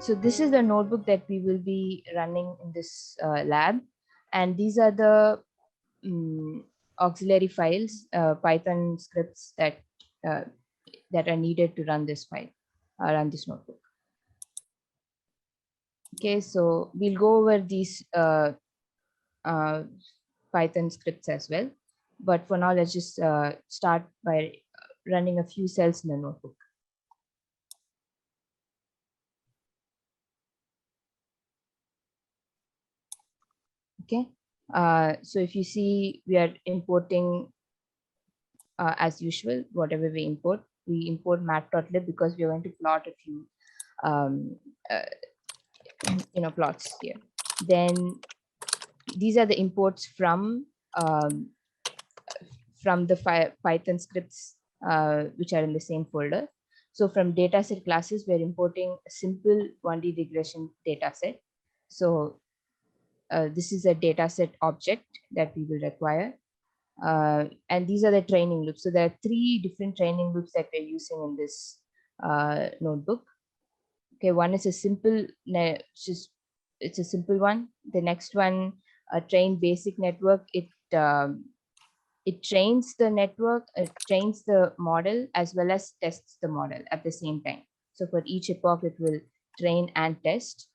So this is the notebook that we will be running in this lab. And these are the auxiliary files, Python scripts uh, that are needed to run this file, run this notebook. Okay, so we'll go over these Python scripts as well. But for now, let's just start by running a few cells in the notebook. Okay, so if you see, we are importing as usual, whatever we import matplotlib because we are going to plot a few um, plots here. Then these are the imports from the Python scripts which are in the same folder. So from dataset classes, we're importing a simple 1D regression dataset. So this is a dataset object that we will require. And these are the training loops. So there are 3 different training loops that we're using in this notebook. Okay, one is a simple, it's a simple one. The next one, a train basic network. It trains the network, it trains the model as well as tests the model at the same time. So for each epoch, it will train and test.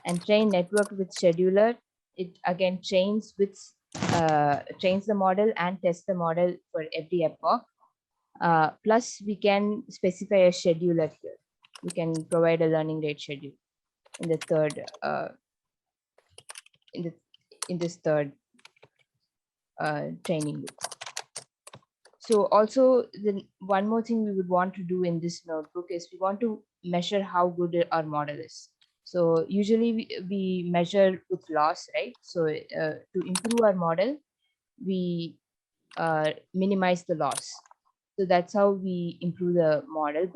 And train network with scheduler, it again trains the model and tests the model for every epoch. Plus, we can specify a scheduler here. We can provide a learning rate schedule in the third in this third training loop. So also, one more thing we would want to do in this notebook is we want to measure how good our model is. So usually we measure with loss, right? So to improve our model, we minimize the loss. So that's how we improve the model.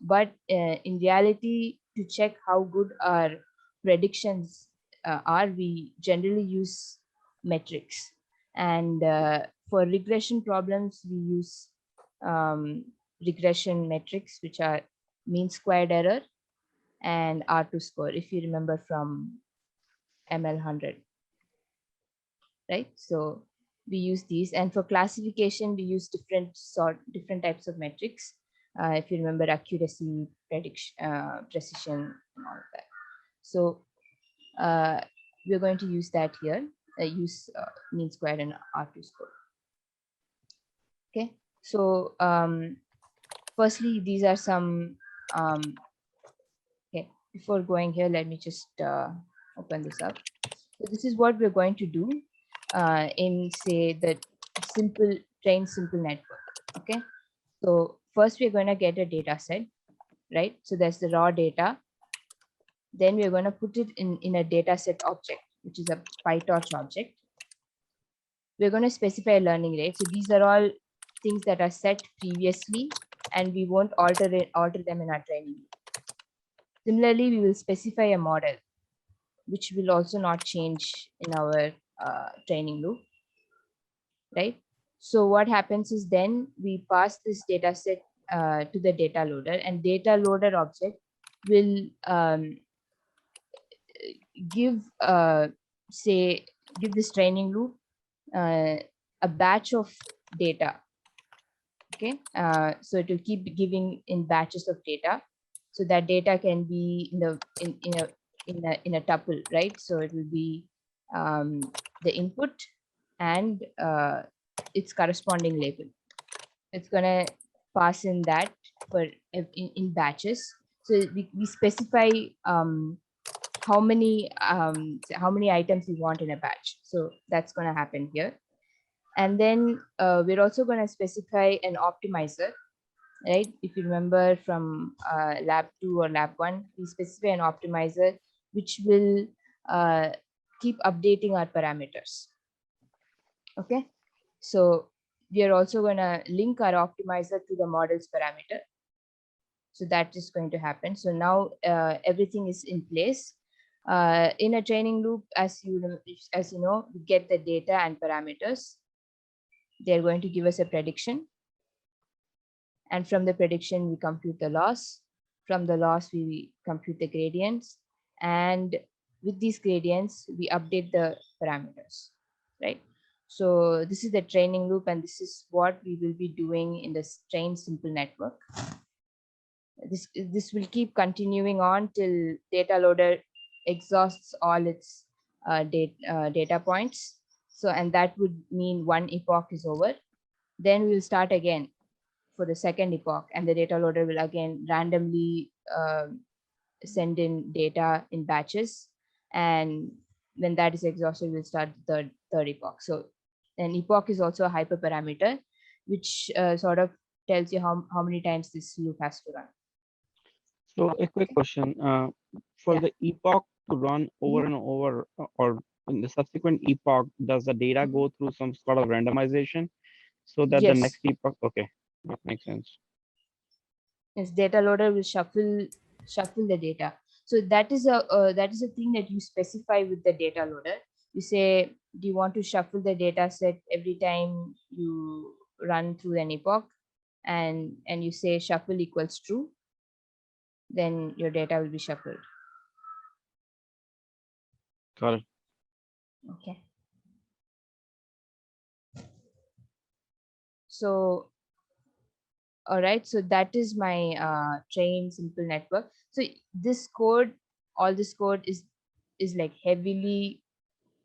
But in reality, to check how good our predictions are, we generally use metrics. And for regression problems, we use regression metrics, which are mean squared error and R2 score, if you remember from ML-100, right? So we use these, and for classification, we use different types of metrics. If you remember, accuracy, prediction, precision, and all of that. So we're going to use that here. Use mean squared and R2 score. Okay. So firstly, these are some. Okay. Before going here, let me just open this up. So this is what we're going to do in, say, the train simple network. Okay. So first we're going to get a data set, right? So that's the raw data. Then we're going to put it in a data set object, which is a PyTorch object. We're going to specify a learning rate. So these are all things that are set previously, and we won't alter them in our training. Similarly, we will specify a model, which will also not change in our training loop, right? So what happens is then we pass this data set to the data loader, and data loader object will give this training loop a batch of data. Okay, so it will keep giving in batches of data. So that data can be in a tuple, right? So it will be the input and its corresponding label. It's gonna pass in that for in batches. So we specify how many items we want in a batch. So that's gonna happen here. And then we're also gonna specify an optimizer, right? If you remember from lab 2 or lab 1, we specify an optimizer which will keep updating our parameters. Okay, so we are also going to link our optimizer to the model's parameter. So that is going to happen. So now everything is in place. In a training loop, as you know, we get the data and parameters. They're going to give us a prediction. And from the prediction, we compute the loss. From the loss, we compute the gradients, and with these gradients, we update the parameters, right? So this is the training loop, and this is what we will be doing in the trained simple network. This will keep continuing on till data loader exhausts all its data points. So, and that would mean one epoch is over. Then we'll start again for the second epoch, and the data loader will again randomly send in data in batches. And when that is exhausted, we'll start the third epoch. So an epoch is also a hyperparameter, which sort of tells you how many times this loop has to run. So a quick question, for Yeah. the epoch to run over and over, or in the subsequent epoch, does the data go through some sort of randomization so that the Yes. next epoch, okay, that makes sense. Yes, data loader will shuffle the data. So that is a thing that you specify with the data loader. You say, do you want to shuffle the data set every time you run through an epoch, and you say shuffle equals true, then your data will be shuffled. Got it. Okay. So all right, so that is my train simple network. So this code, all this code is like heavily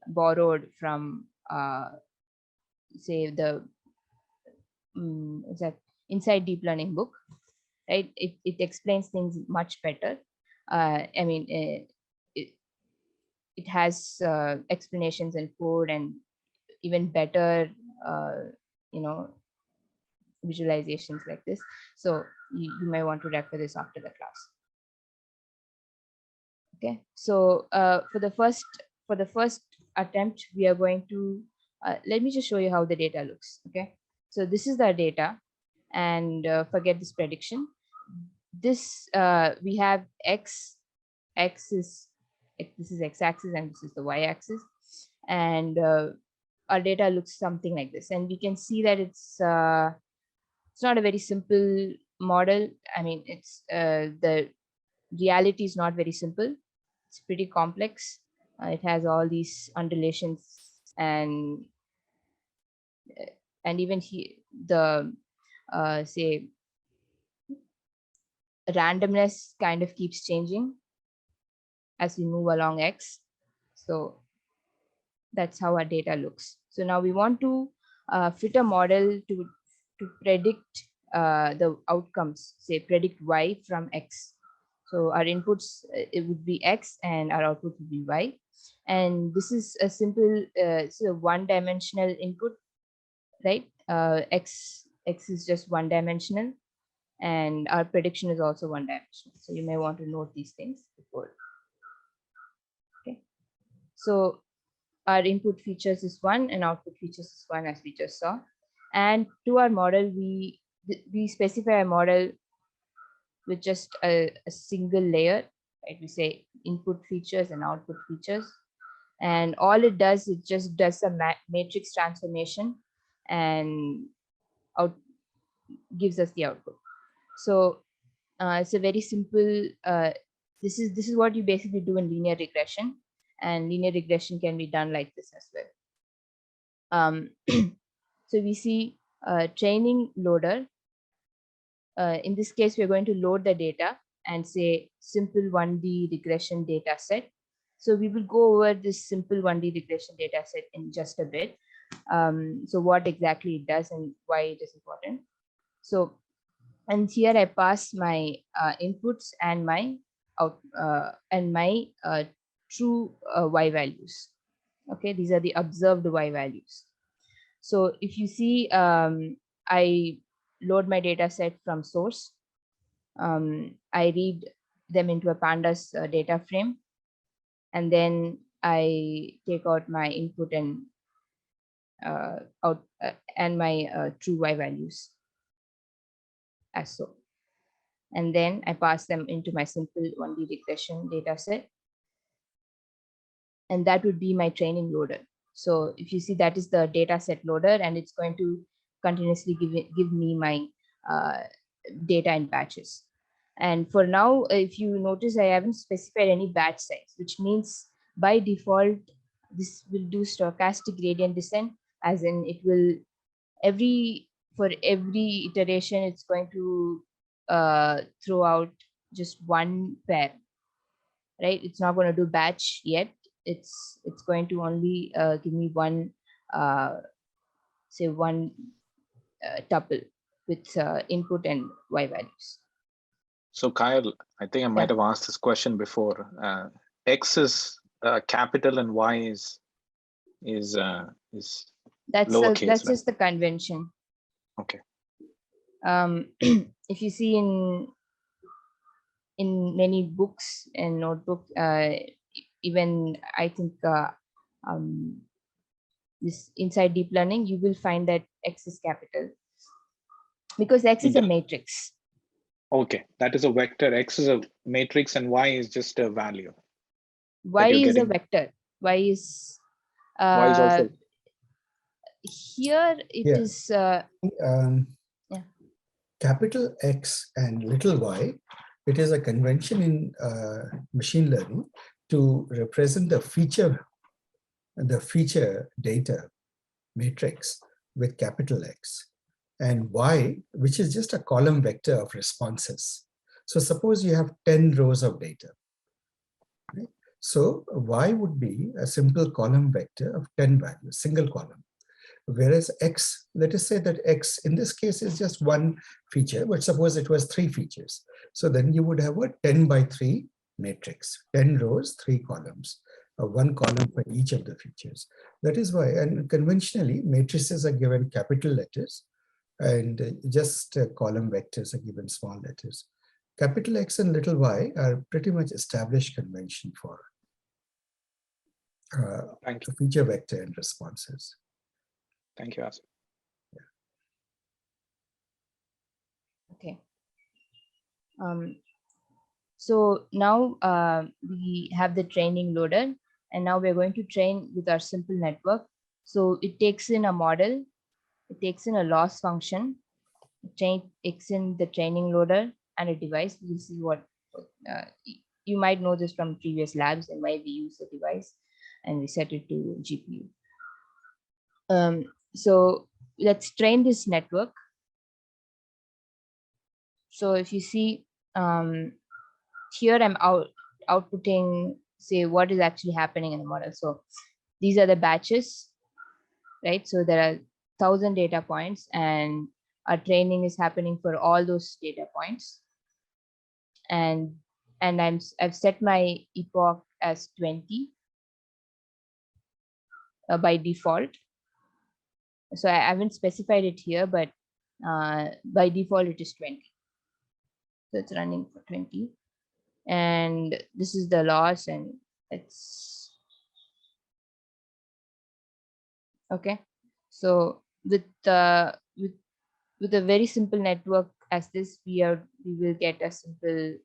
borrowed from say the is that inside deep learning book, right? It explains things much better. I mean, it has explanations and code and even better uh, you know visualizations like this. So you may want to refer this after the class. Okay, so for the first attempt, we are going to let me just show you how the data looks. Okay, so this is the data, and forget this prediction. This we have x is this is x-axis and this is the y-axis, and our data looks something like this, and we can see that it's not a very simple model. I mean, it's the reality is not very simple. It's pretty complex. It has all these undulations, and even the say randomness kind of keeps changing as we move along x. So that's how our data looks. So now we want to fit a model to predict the outcomes, say predict y from x. So our inputs, it would be x, and our output would be y. And this is a simple, it's a one-dimensional input, right? X is just one-dimensional, and our prediction is also one-dimensional. So you may want to note these things before. Okay. So our input features is 1 and output features is 1, as we just saw. And to our model, we specify a model with just a single layer, right? We say input features and output features, and all it does, it just does a matrix transformation and out gives us the output. So it's a very simple this is what you basically do in linear regression, and linear regression can be done like this as well. So we see training loader. In this case, we're going to load the data and say simple 1D regression data set. So we will go over this simple 1D regression data set in just a bit. So what exactly it does and why it is important. So, and here I pass my inputs and my true y values. Okay, these are the observed y values. So if you see, I load my data set from source. I read them into a pandas data frame, and then I take out my input and my true y values as so. And then I pass them into my simple 1D regression data set, and that would be my training loader. So if you see, that is the data set loader, and it's going to continuously give me my data in batches. And for now, if you notice, I haven't specified any batch size, which means by default, this will do stochastic gradient descent, as in it will for every iteration, it's going to throw out just one pair, right? It's not going to do batch yet. It's going to only give me one, uh, say one tuple with input and y values. So Kyle, I think I might have asked this question before. X is capital and Y is lowercase. That's just the convention. Okay. If you see in many books and notebook, even I think this inside deep learning, you will find that X is capital because X is a matrix. Okay, that is a vector. X is a matrix and Y is just a value. Y is a vector. Y is also here. It is capital X and little y. It is a convention in machine learning to represent the feature data matrix with capital X, and Y, which is just a column vector of responses. So suppose you have 10 rows of data. Right? So Y would be a simple column vector of 10 values, single column. Whereas X, let us say that X in this case is just one feature, but suppose it was 3 features. So then you would have a 10 by 3 matrix, 10 rows, 3 columns, one column for each of the features. That is why, and conventionally, matrices are given capital letters and just column vectors are given small letters. Capital X and little y are pretty much established convention for feature vector and responses. Thank you, Asif. Okay. So now we have the training loader, and now we're going to train with our simple network. So it takes in a model, it takes in a loss function, it takes in the training loader and a device. We'll see what you might know this from previous labs, and why we use the device and we set it to GPU. So let's train this network. So if you see here, I'm outputting, say, what is actually happening in the model. So these are the batches, right? So there are 1,000 data points, and our training is happening for all those data points. And I've set my epoch as 20 by default. So I haven't specified it here, but by default it is 20. So it's running for 20, and this is the loss, and it's okay. So with a very simple network as this, we will get a simple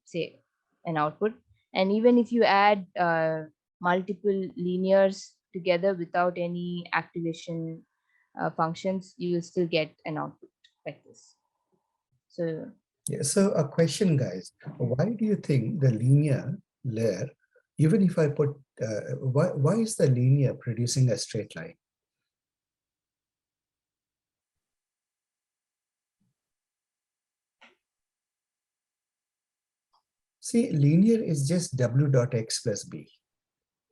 say an output. And even if you add multiple linears together without any activation functions, you will still get an output like this. So yeah, so a question, guys, why do you think the linear layer, even if I put why is the linear producing a straight line? See, linear is just w dot x plus b,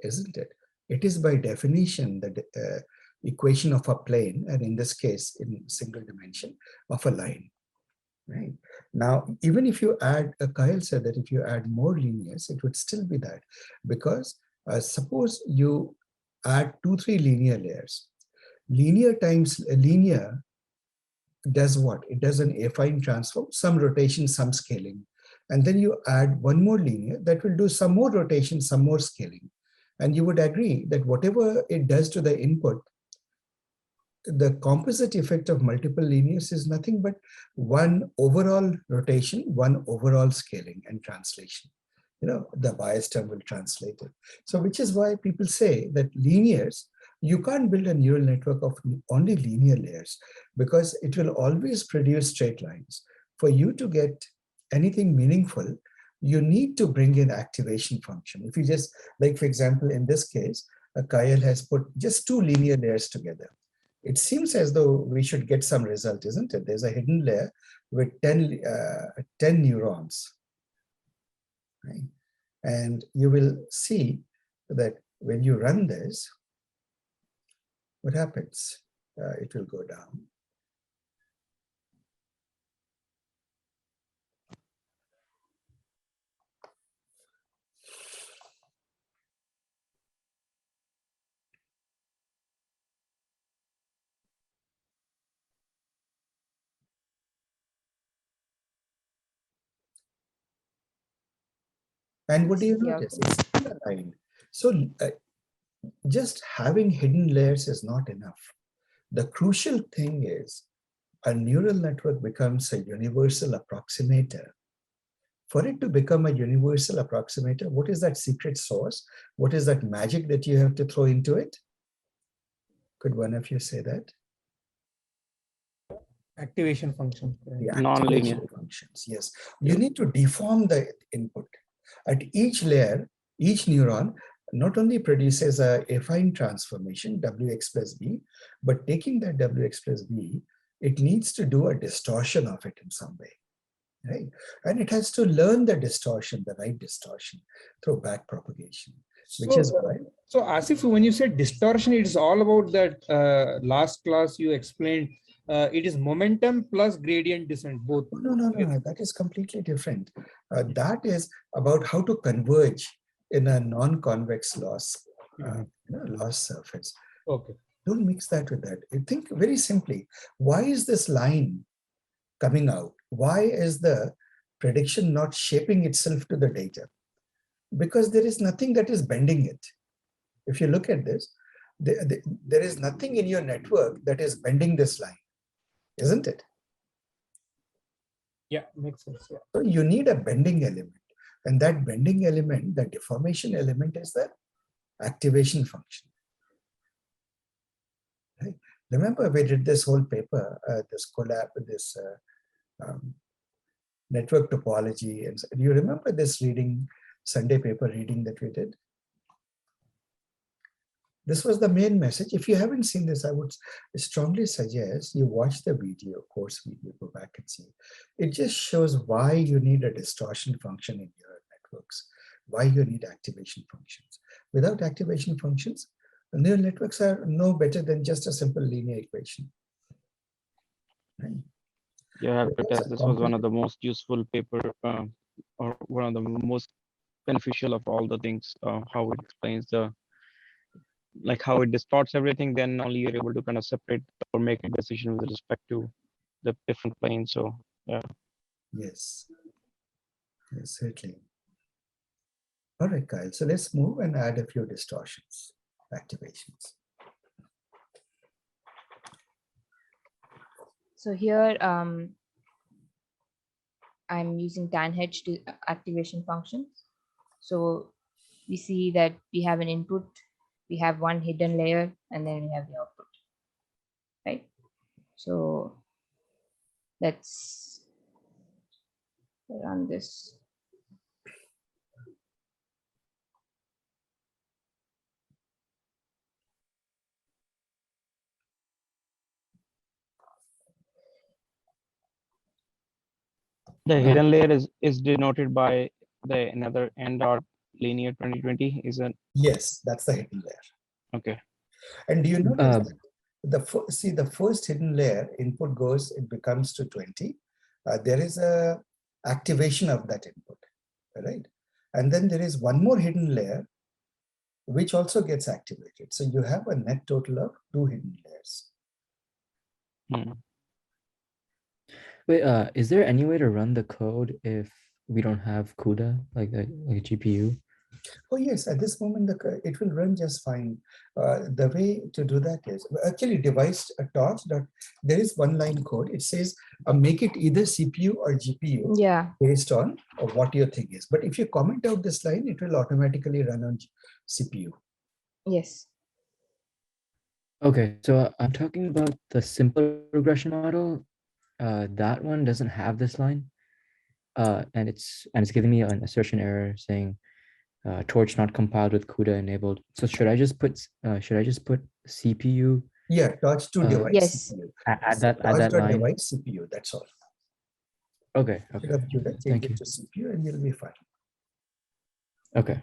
isn't it? It is by definition the equation of a plane, and in this case, in single dimension, of a line. Right? Now, even if you add, Kyle said that if you add more linears, it would still be that, because suppose you add 2-3 linear layers. Linear times linear does what? It does an affine transform, some rotation, some scaling. And then you add one more linear that will do some more rotation, some more scaling. And you would agree that whatever it does to the input, the composite effect of multiple linears is nothing but one overall rotation, one overall scaling and translation. You know, the bias term will translate it. So which is why people say that linears, you can't build a neural network of only linear layers, because it will always produce straight lines. For you to get anything meaningful, you need to bring in activation function. If you just, like for example, in this case, Kyle has put just 2 linear layers together. It seems as though we should get some result, isn't it? There's a hidden layer with 10 neurons, right? And you will see that when you run this, what happens? It will go down. And what do you Yeah, notice? okay. It's still aligned. So just having hidden layers is not enough. The crucial thing is a neural network becomes a universal approximator. For it to become a universal approximator, what is that secret sauce? What is that magic that you have to throw into it? Could one of you say that? Activation function. The Non-linear. activation functions, yes. You need to deform the input. At each layer, each neuron not only produces a affine transformation, Wx plus b, but taking that Wx plus b, it needs to do a distortion of it in some way, right? And it has to learn the distortion, the right distortion, through back propagation, which is why. So Asif, when you said distortion, it's all about that last class you explained. It is momentum plus gradient descent, both. No, that is completely different. That is about how to converge in a non-convex loss, loss surface. Okay. Don't mix that with that. You think very simply, why is this line coming out? Why is the prediction not shaping itself to the data? Because there is nothing that is bending it. If you look at this, there is nothing in your network that is bending this line, isn't it? Yeah, makes sense. Yeah. So you need a bending element. And that bending element, the deformation element, is the activation function. Right? Remember, we did this whole paper, this collab, this network topology. And do you remember this reading, Sunday paper reading that we did? This was the main message. If you haven't seen this, I would strongly suggest you watch the video, course video, go back and see. It just shows why you need a distortion function in your networks, why you need activation functions. Without activation functions, neural networks are no better than just a simple linear equation. Right? Yeah, this was one of the most useful paper, or one of the most beneficial of all the things, how it explains like how it distorts everything, then only you're able to kind of separate or make a decision with respect to the different planes. So yeah. Yes, certainly. All right, Kyle. So let's move and add a few distortions, activations. So here I'm using tanh to activation functions. So we see that we have an input, we have one hidden layer, and then we have the output, right? So let's run this. The hidden layer is denoted by the another n dot linear 2020 is an. Yes, that's the hidden layer. Okay. And do you notice that the first hidden layer input goes, it becomes to 20. There is a activation of that input, right? And then there is one more hidden layer which also gets activated. So you have a net total of 2 hidden layers. Wait, is there any way to run the code if we don't have CUDA, like a GPU? Oh yes, at this moment it will run just fine. The way to do that is actually devised a torch that there is one line code. It says make it either CPU or GPU based on what your thing is. But if you comment out this line, it will automatically run on CPU. Yes. Okay, so I'm talking about the simple regression model. That one doesn't have this line. and it's giving me an assertion error saying torch not compiled with CUDA enabled. So should I just put CPU? Yeah, torch to device Yes. CPU. Add So that torch line. device CPU, that's all. Okay. Instead of CUDA, change Thank it you. to CPU and you'll be fine. Okay.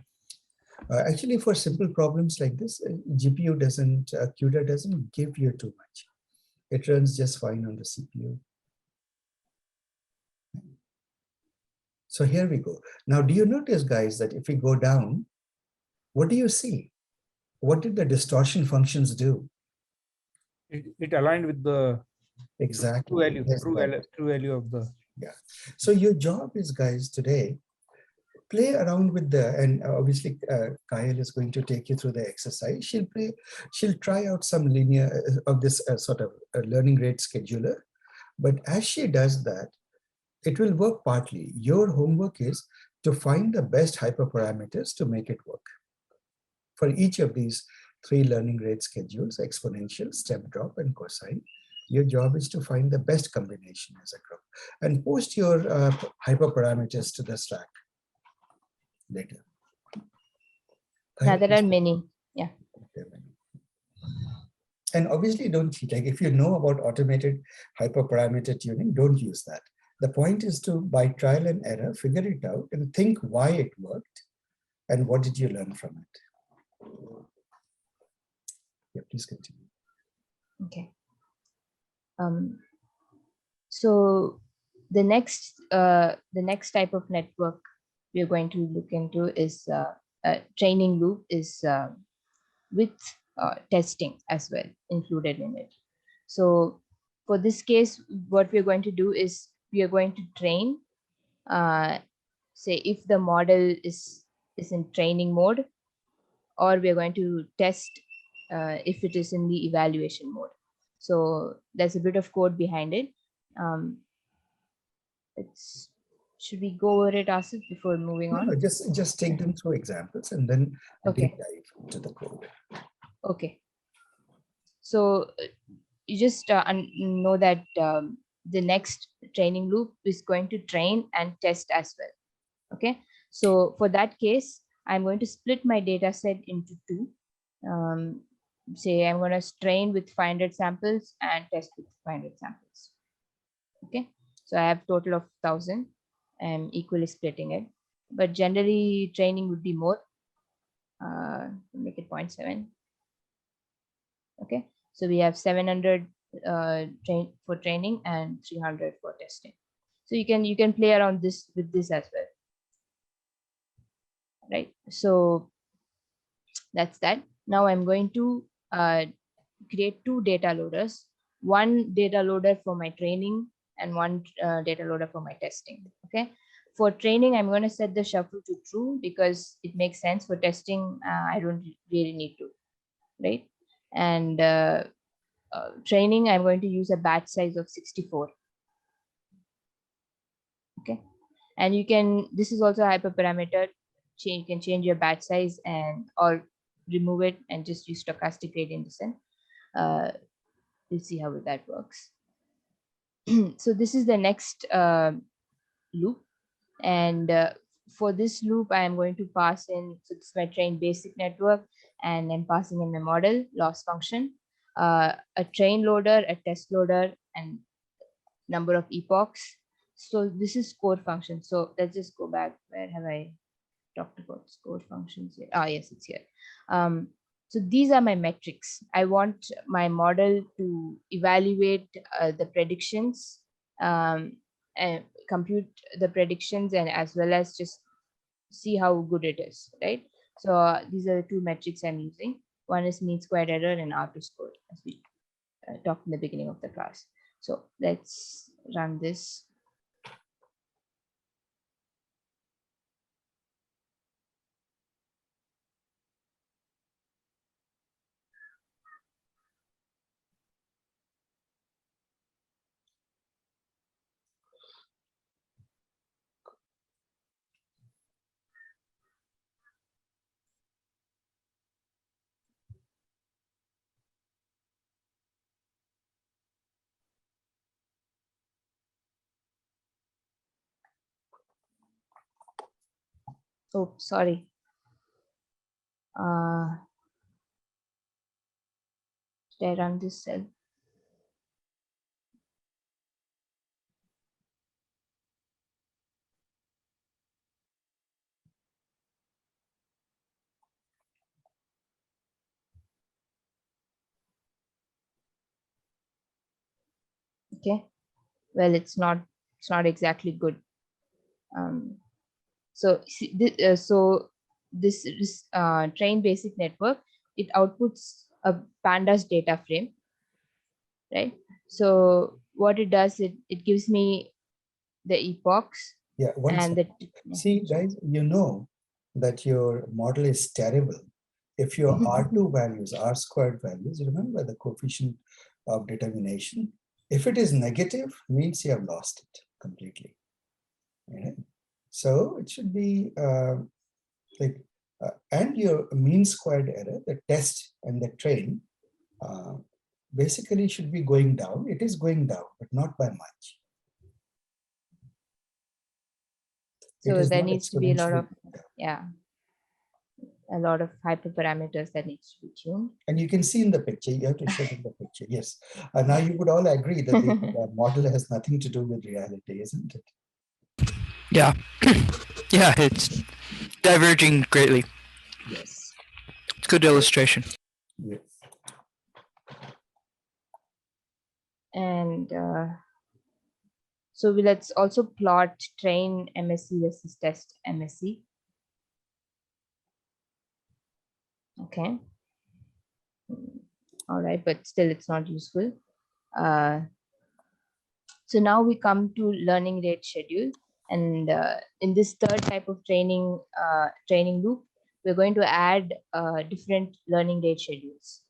Actually, for simple problems like this, GPU doesn't, CUDA doesn't give you too much. It runs just fine on the CPU. So here we go. Now, do you notice, guys, that if we go down, what do you see? What did the distortion functions do? It aligned with the Exactly. true value, Yes, true value of the. yeah. So your job is, guys, today, play around with the, and obviously Kyle is going to take you through the exercise. She'll try out some linear of this sort of learning rate scheduler. But as she does that, it will work partly. Your homework is to find the best hyperparameters to make it work. For each of these 3 learning rate schedules, exponential, step drop, and cosine, your job is to find the best combination as a group and post your hyperparameters to the Slack later. Now there are many. Yeah. And obviously don't cheat. Like if you know about automated hyperparameter tuning, don't use that. The point is to, by trial and error, figure it out and think why it worked and what did you learn from it. Yeah, please continue. Okay. So the next type of network we are going to look into is a training loop is with testing as well included in it. So for this case, what we're going to do is we are going to train, say if the model is in training mode, or we're going to test if it is in the evaluation mode. So there's a bit of code behind it. Should we go over it, Asif, before moving on? No, just take them through examples and then Okay. deep dive into the code. Okay. So you just know that the next training loop is going to train and test as well. Okay. So for that case, I'm going to split my data set into 2. Say I'm going to train with 500 samples and test with 500 samples. Okay. So I have total of 1000. I'm equally splitting it, but generally training would be more. Make it 0.7. Okay. So we have 700 for training and 300 for testing. So you can play around with this as well. Right. So that's that. Now I'm going to create 2 data loaders, one data loader for my training and one data loader for my testing. Okay. For training, I'm going to set the shuffle to true because it makes sense. For testing, I don't really need to, right? And training, I'm going to use a batch size of 64. Okay. And this is also a hyperparameter. You can change your batch size or remove it and just use stochastic gradient descent. We'll see how that works. So this is the next loop. And for this loop, I am going to pass in, so this is my train basic network, and I'm passing in my model loss function, a train loader, a test loader, and number of epochs. So this is score function. So let's just go back. Where have I talked about score functions here? Yes, it's here. So these are my metrics. I want my model to evaluate the predictions, and compute the predictions, and as well as just see how good it is, right? So these are the 2 metrics I'm using. One is mean squared error and R2 score, as we talked in the beginning of the class. So let's run this. Oh, sorry. Did I run this cell? Okay. Well, it's not exactly good. So this train basic network, it outputs a pandas data frame, right? So what it does, it gives me the epochs Yeah, one and second. See, guys, you know that your model is terrible. If your R2 values, R squared values, remember the coefficient of determination. If it is negative, means you have lost it completely. Right? So it should be like, and your mean squared error, the test and the train, basically should be going down. It is going down, but not by much. So there needs to be a lot of, exponentially. yeah, a lot of hyperparameters that needs to be tuned. And you can see in the picture, you have to show them the picture. Yes. Now you would all agree that the model has nothing to do with reality, isn't it? Yeah. Yeah, it's diverging greatly. Yes. It's good illustration. Yes. And so let's also plot train MSE versus test MSE. Okay. All right, but still it's not useful. So now we come to learning rate schedule. And in this third type of training loop, we're going to add different learning rate schedules,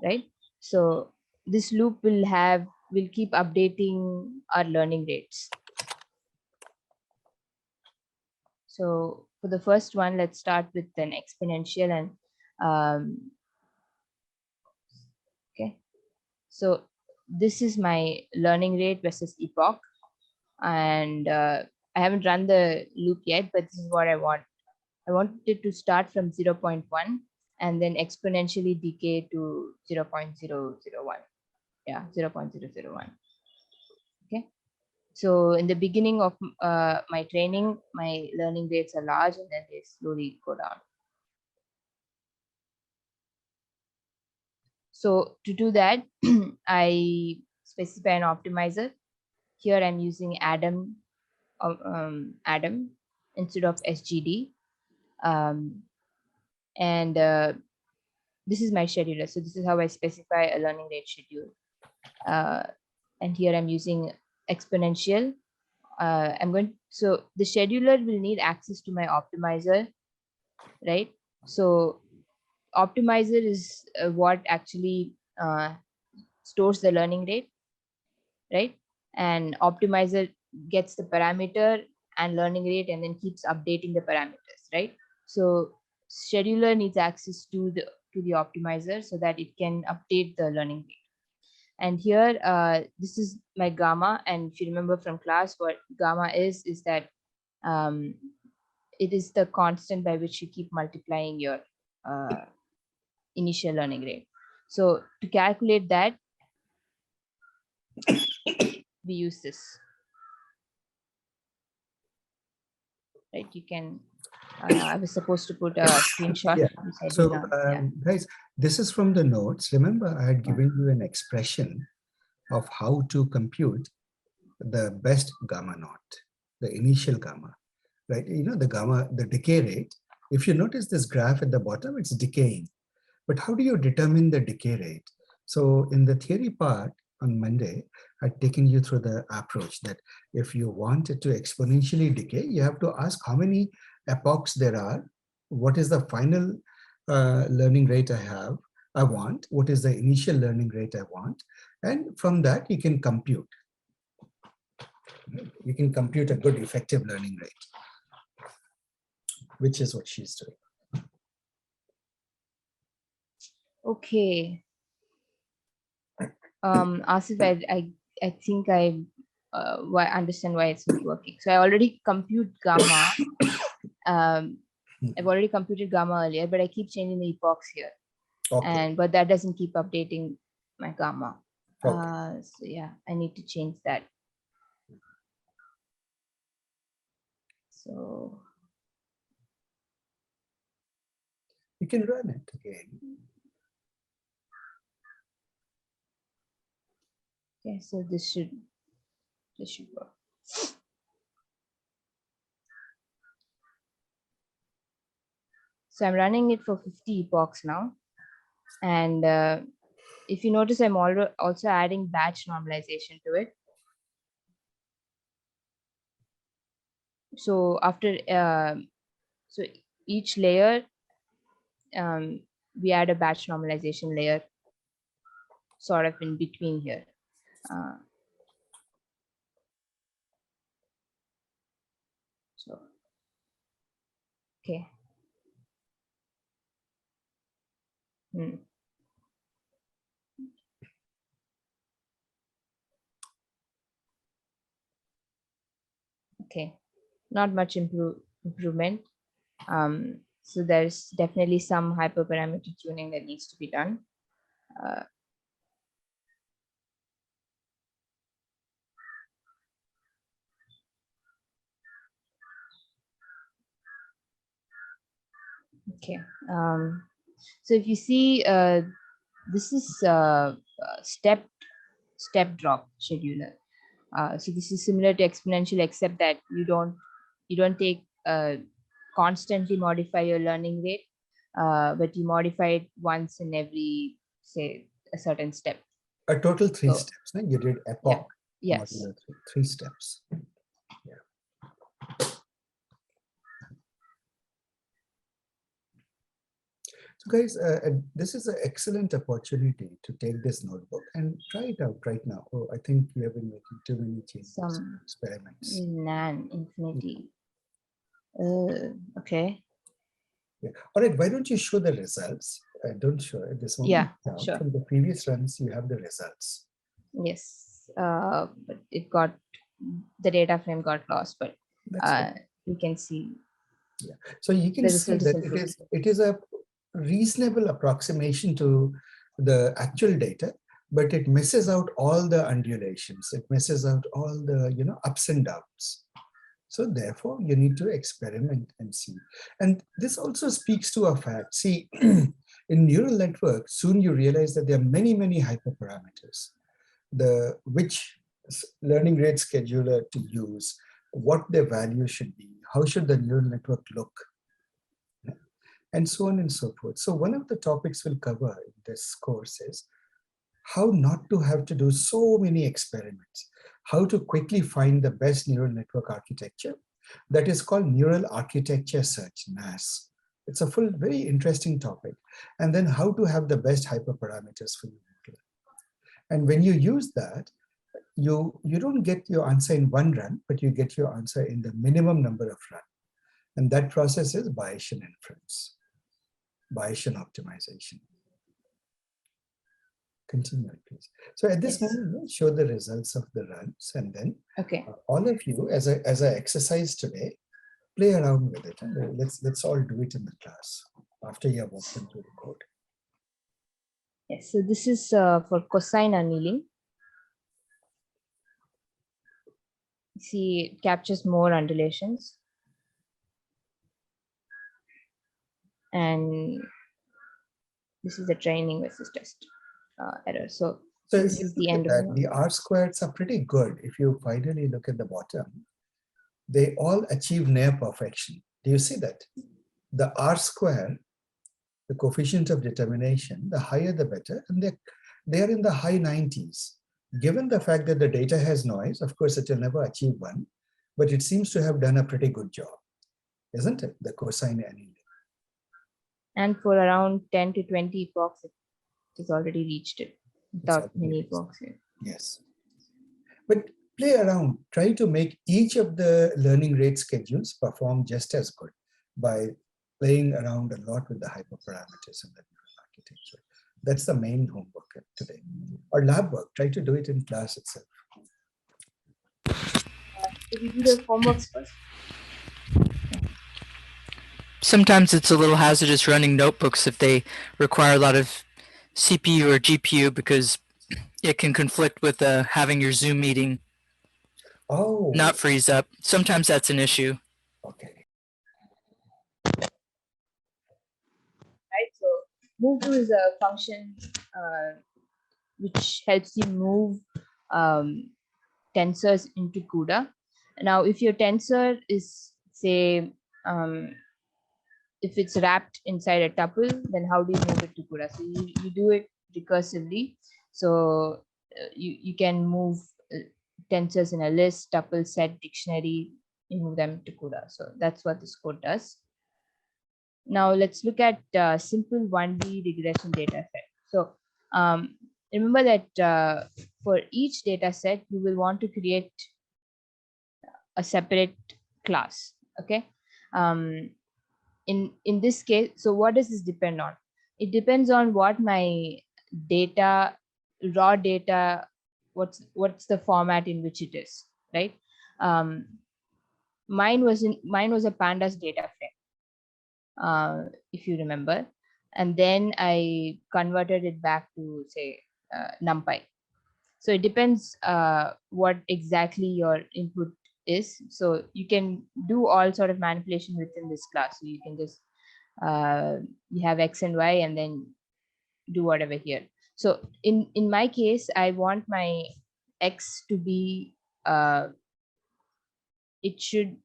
right? So this loop will keep updating our learning rates. So for the first one, let's start with an exponential and okay. So this is my learning rate versus epoch, and I haven't run the loop yet, but this is what I want. I want it to start from 0.1 and then exponentially decay to 0.001. Yeah, 0.001. Okay. So in the beginning of my training, my learning rates are large and then they slowly go down. So to do that, I specify an optimizer. Here I'm using Adam instead of SGD. And this is my scheduler. So this is how I specify a learning rate schedule. And here I'm using exponential. So the scheduler will need access to my optimizer, right? So optimizer is what actually stores the learning rate, right? And optimizer gets the parameter and learning rate and then keeps updating the parameters, right? So scheduler needs access to the optimizer so that it can update the learning rate. And here, this is my gamma. And if you remember from class, what gamma is that it is the constant by which you keep multiplying your initial learning rate. So to calculate that, we use this. Right, you can, I was supposed to put a screenshot. Yeah. So yeah. guys, this is from the notes. Remember, I had given you an expression of how to compute the best gamma naught, the initial gamma, right? You know, the gamma, the decay rate. If you notice this graph at the bottom, it's decaying. But how do you determine the decay rate? So in the theory part on Monday, I'd taken you through the approach that if you want it to exponentially decay, you have to ask how many epochs there are, what is the final learning rate I want, what is the initial learning rate I want, and from that you can compute. You can compute a good effective learning rate, which is what she's doing. Okay. Asif, I think I understand why it's not working. So I already compute gamma I've already computed gamma earlier, but I keep changing the epochs here. Okay. But that doesn't keep updating my gamma. Okay. So yeah, I need to change that. So You can run it again. okay, so this should work. So I'm running it for 50 epochs now. And if you notice, I'm also adding batch normalization to it. So after, so each layer, we add a batch normalization layer sort of in between here. So, okay. Okay, not much improvement. So there's definitely some hyperparameter tuning that needs to be done. Okay. So if you see, this is step drop scheduler. So this is similar to exponential, except that you don't take constantly modify your learning rate, but you modify it once in every, say, a certain step. A total 3 So, steps. No? You did epoch. Yeah. Yes. Modular 3 steps. Yeah. So guys, this is an excellent opportunity to take this notebook and try it out right now. Oh, I think you have been making too many changes, Some experiments. nan infinity. Okay. Yeah. All right, why don't you show the results? Don't show it. This one. Yeah, sure. From the previous runs, you have the results. Yes. But the data frame got lost, but you can see. Yeah. So you can see that it is a reasonable approximation to the actual data, but it misses out all the undulations. It misses out all the ups and downs. So therefore, you need to experiment and see. And this also speaks to a fact. See, in neural networks, soon you realize that there are many, many hyperparameters. Which learning rate scheduler to use, what their value should be, how should the neural network look, and so on and so forth. So one of the topics we'll cover in this course is how not to have to do so many experiments, how to quickly find the best neural network architecture. That is called neural architecture search, NAS. It's a very interesting topic. And then how to have the best hyperparameters for your model. And when you use that, you don't get your answer in one run, but you get your answer in the minimum number of runs. And that process is Bayesian inference, Bayesian optimization. Continue, please. So at this moment, we'll show the results of the runs, and then all of you, as an exercise today, play around with it. And let's all do it in the class after you have walked into the code. Yes. So this is for cosine annealing. See, it captures more undulations. And this is the training versus test error. So this is the end of that. The R-squareds are pretty good. If you finally look at the bottom, they all achieve near perfection. Do you see that? The R-square, the coefficient of determination, the higher the better, and they're in the high 90s. Given the fact that the data has noise, of course, it will never achieve 1, but it seems to have done a pretty good job, isn't it? The cosine annealing. And for around 10 to 20 epochs, it has already reached it without many epochs. Yes. But play around. Try to make each of the learning rate schedules perform just as good by playing around a lot with the hyperparameters in the neural architecture. That's the main homework today. Or lab work, try to do it in class itself. Did we do the homeworks first? sometimes it's a little hazardous running notebooks if they require a lot of CPU or GPU because it can conflict with having your Zoom meeting Oh, not freeze up. Sometimes that's an issue. okay. Right. So move to is a function which helps you move tensors into CUDA. Now, if your tensor is, say, if it's wrapped inside a tuple, then how do you move it to CUDA? So you do it recursively. So you can move tensors in a list, tuple, set, dictionary, you move them to CUDA. So that's what this code does. Now let's look at simple 1D regression data set. So remember that for each data set, you will want to create a separate class. Okay. In this case, so what does this depend on? It depends on what my data, raw data, what's the format in which it is, right? Mine was a pandas data frame, if you remember, and then I converted it back to, say, NumPy. So it depends what exactly your input is. So you can do all sort of manipulation within this class. So you can just you have X and Y and then do whatever here. So in my case, I want my X to be it should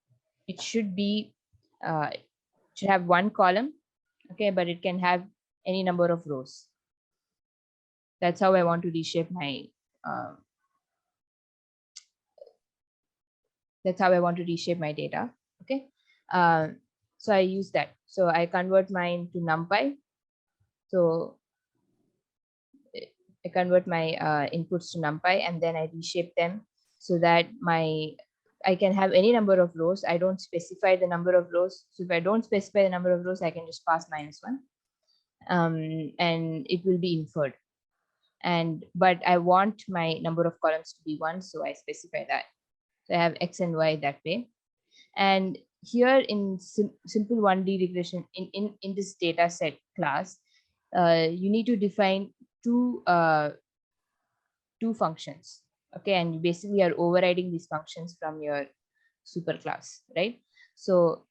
be should have one column, okay, but it can have any number of rows. That's how I want to reshape my that's how I want to reshape my data. Okay. So I use that. So I convert mine to NumPy. So I convert my inputs to NumPy and then I reshape them so that I can have any number of rows. I don't specify the number of rows. So if I don't specify the number of rows, I can just pass -1, and it will be inferred. But I want my number of columns to be 1, so I specify that. So I have X and Y that way. And here in simple 1D regression, in this data set class, you need to define two functions. Okay, and you basically are overriding these functions from your superclass, right? So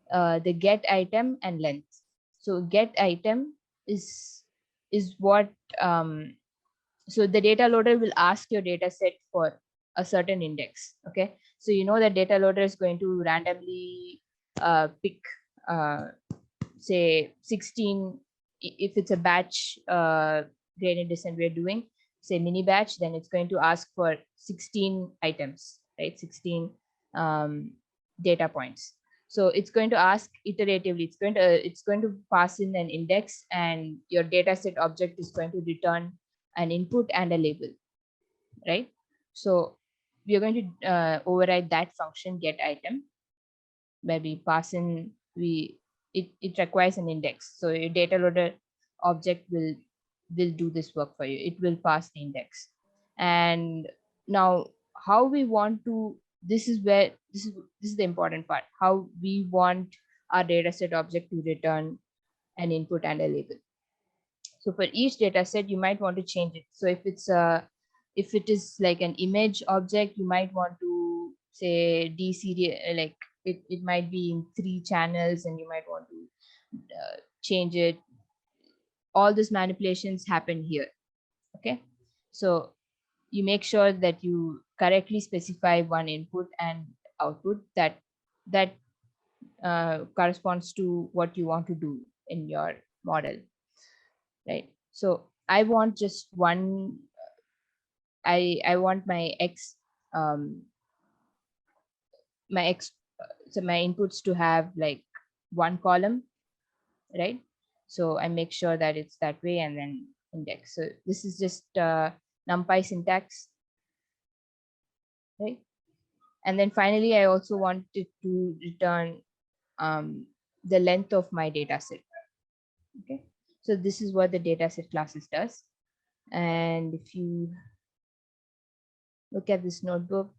the get item and length. So get item is what so the data loader will ask your data set for a certain index. Okay, so you know that data loader is going to randomly pick say 16. If it's a batch gradient descent we're doing, say mini batch, then it's going to ask for 16 items, right? 16 data points. So it's going to ask iteratively. It's going to pass in an index, and your data set object is going to return an input and a label, right? So we are going to override that function get item, where we pass in it requires an index. So your data loader object will do this work for you. It will pass the index. And now how we want to, this is the important part, how we want our data set object to return an input and a label. So for each data set, you might want to change it. So if it is like an image object, you might want to say D-serial, like it might be in 3 channels, and you might want to change it. All these manipulations happen here. Okay, so you make sure that you correctly specify one input and output that corresponds to what you want to do in your model, right? So I want just one. I want my X so my inputs to have like one column, right? So I make sure that it's that way, and then index. So this is just NumPy syntax, right? And then finally, I also wanted to return the length of my data set. Okay, so this is what the dataset classes does. And if you look at this notebook,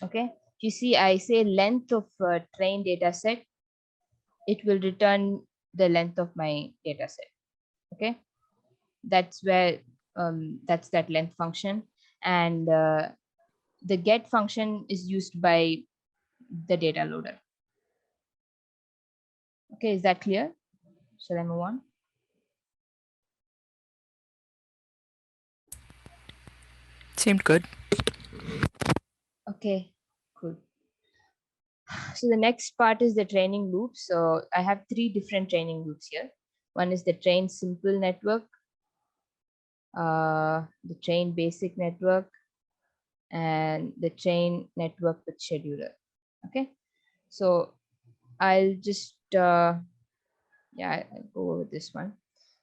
Okay, you see, I say length of trained data set, it will return the length of my data set. Okay, that's where that's that length function, and the get function is used by the data loader. Okay, is that clear? Shall I move on? Seemed good. Okay, cool. So the next part is the training loop. So I have 3 different training loops here. One is the train simple network, the train basic network, and the train network with scheduler. Okay, so I'll just I'll go over this one.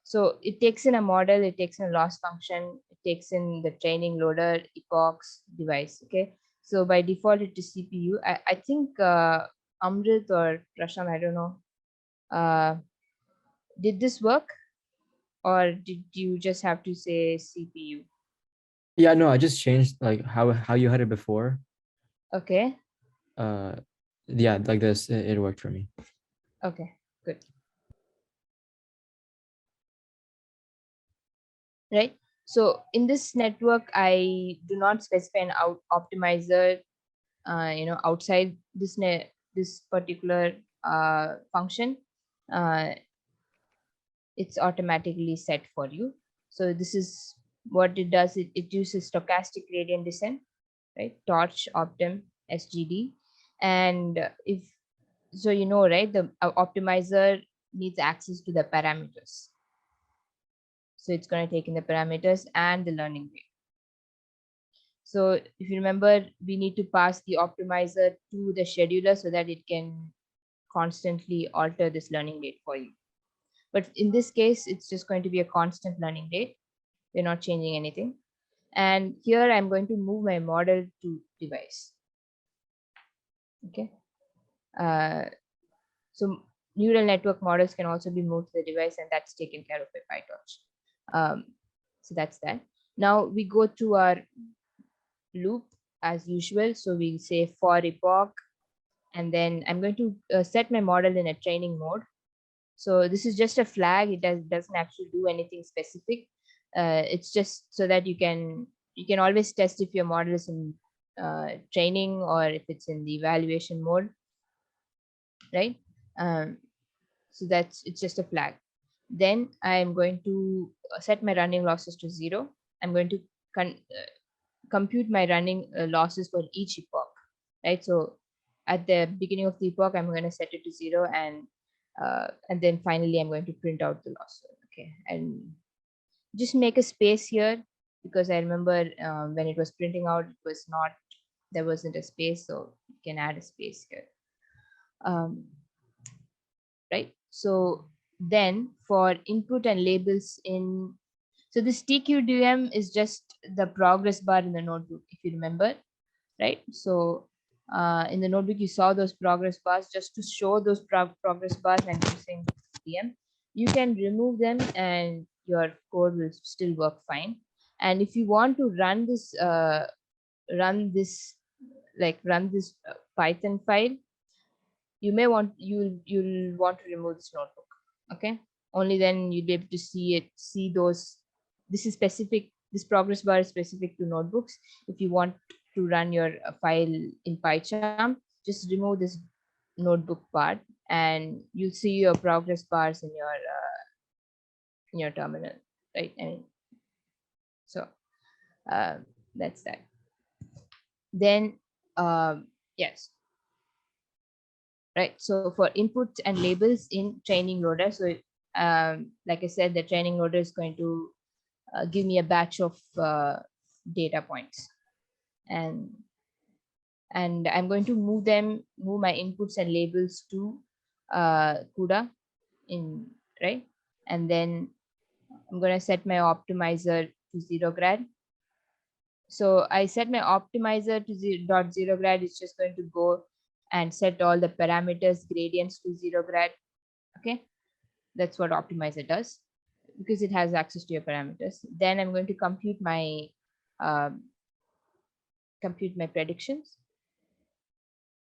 So it takes in a model, it takes in a loss function, it takes in the training loader, epochs, device. Okay, so by default it is CPU. I think Amrit or Prashant, I don't know, did this work, or did you just have to say CPU? Yeah, no, I just changed like how you had it before. Okay, Yeah, like this, it worked for me. okay, good. Right, so in this network I do not specify an optimizer outside this particular function. It's automatically set for you. So this is what it does. It uses stochastic gradient descent, right? Torch, optim, SGD. And if so, right, the optimizer needs access to the parameters. So it's going to take in the parameters and the learning rate. So if you remember, we need to pass the optimizer to the scheduler so that it can constantly alter this learning rate for you. But in this case, it's just going to be a constant learning rate. We're not changing anything. And here I'm going to move my model to device. Okay. So neural network models can also be moved to the device, and that's taken care of by PyTorch. So that's that. Now we go to our loop as usual. So we say for epoch, and then I'm going to set my model in a training mode. So this is just a flag. It doesn't actually do anything specific. It's just so that you can always test if your model is in training or if it's in the evaluation mode, right? So it's just a flag. Then I'm going to set my running losses to 0. I'm going to compute my running losses for each epoch, right? So at the beginning of the epoch, I'm going to set it to 0, and then finally I'm going to print out the loss. Okay, and just make a space here because I remember when it was printing out, there wasn't a space, so you can add a space here. Right, so then for input and labels so this TQDM is just the progress bar in the notebook, if you remember, right? So in the notebook, you saw those progress bars. Just to show those progress bars and using DM, you can remove them and your code will still work fine. And if you want to run this Python file, you'll want to remove this notebook. Okay, only then you'll be able to see those. This progress bar is specific to notebooks. If you want to run your file in PyCharm, just remove this notebook part and you'll see your progress bars in your terminal, right? I mean, so that's that. Then yes, right, so for inputs and labels in training loader, so like I said, the training loader is going to give me a batch of data points, and I'm going to move my inputs and labels to CUDA right, and then I'm going to set my optimizer to 0 grad. So I set my optimizer to 0 grad. It's just going to go and set all the parameters gradients to 0 grad. Okay, that's what optimizer does because it has access to your parameters. Then I'm going to compute my predictions.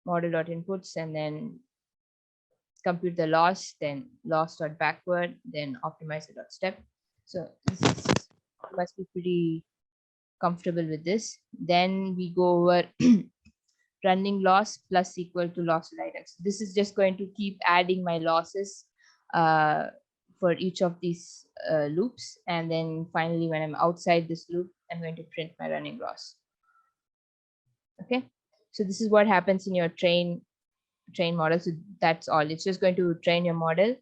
model.inputs, and then compute the loss, then loss.backward, then optimizer.step. So this is, you must be pretty comfortable with this. Then we go over running loss plus equal to loss items. This is just going to keep adding my losses for each of these loops. And then finally, when I'm outside this loop, I'm going to print my running loss. Okay, so this is what happens in your train model. So that's all. It's just going to train your model.